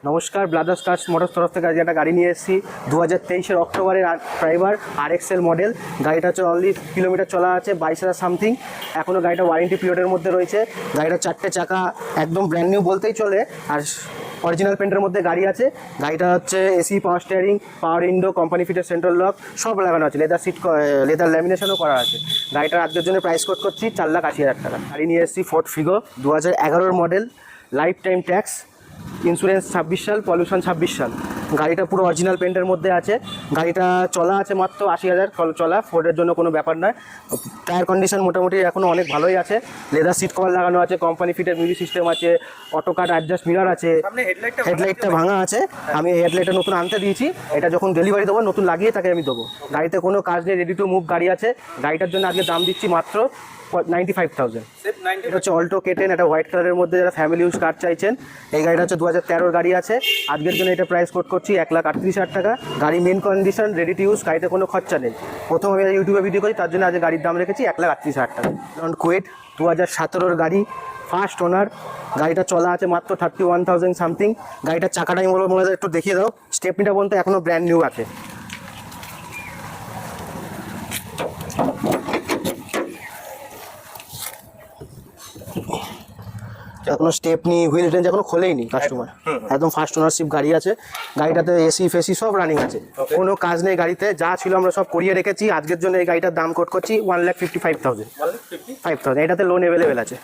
নমস্কার, brothers curse motors তরফ থেকে আজকে একটা গাড়ি নিয়ে এসেছি 2023-এর অক্টোবরের ড্রাইভার RXL মডেল। গাড়িটা হচ্ছে অনলি কিলোমিটার চলা আছে 22,000 সামথিং। এখনও গাড়িটা ওয়ারেন্টি পিরিয়ডের মধ্যে রয়েছে। গাড়িটা 4টে চাকা একদম ব্র্যান্ড নিউ বলতেই চলে, আর অরিজিনাল পেন্টের মধ্যে গাড়ি আছে। গাড়িটা হচ্ছে এসি, পাওয়ার স্টিয়ারিং, পাওয়ার window, company fitted central lock সব লাগানো আছে। লেদার সিট, লেদার ল্যামিনেশনও করা আছে। গাড়িটার আজকের জন্য প্রাইস কোট করছি 4,80,000 টাকা। গাড়ি নিয়ে এসেছি ফোর্ড ফিগো 2011-এর model, life time tax, insurance 26 সাল, পলিউশন 26 সাল। গাড়িটা পুরো অরিজিনাল পেন্টের মধ্যে আছে। গাড়িটা চলা আছে মাত্র 80,000 চলা। ফোর্ডের জন্য কোনো ব্যাপার নয়। টায়ার কন্ডিশন মোটামুটি এখনও অনেক ভালোই আছে। লেদার সিট কভার লাগানো আছে, কোম্পানি ফিটেড মিউজিক সিস্টেম আছে, অটো কাট অ্যাডজাস্ট মিরর আছে। হেডলাইটটা ভাঙা আছে, আমি হেডলাইটটা নতুন আনতে দিয়েছি। এটা যখন ডেলিভারি দেবো নতুন লাগিয়ে তাকে আমি দেবো। গাড়িতে কোনো কাজ নেই, রেডি টু মুভ গাড়ি আছে। গাড়িটার জন্য আজকে দাম দিচ্ছি মাত্র 95,000। এটা হচ্ছে অল্টো K10, এটা হোয়াইট কালারের মধ্যে যারা ফ্যামিলি ইউজ কার চাইছেন। এই গাড়িটা হচ্ছে 2013-এর গাড়ি আছে। আজকের জন্য এটা প্রাইস কোট করছি 1,38,000 টাকা। গাড়ি main condition, ready to use, গাড়িতে কোনো খরচা নেই। প্রথম আমি ইউটিউবে ভিডিও করি, তার জন্য আজকে গাড়ির দাম রেখেছি 1,38,000 টাকা। কুয়েট 2017-এর গাড়ি, ফার্স্ট ওনার। গাড়িটা চলা আছে মাত্র 31,000 সামথিং। গাড়িটার চাকাটা আমি বলবো একটু দেখিয়ে দাও। স্টেপনিটা পর্যন্ত এখনও ব্র্যান্ড নিউ আছে। এখনো স্টেপনি, হুইল রেঞ্জ এখনো খোলেইনি কাস্টমার। একদম ফার্স্ট ওনারশিপ গাড়ি আছে। গাড়িটাতে এসি ফেসি সব রানিং আছে, কোনো কাজ নেই গাড়িতে। যা ছিল আমরা সব করিয়ে রেখেছি। আজকের জন্য এই গাড়িটার দাম কোট করছি 1,55,000। এটাতে লোন অ্যাভেলেবেল আছে।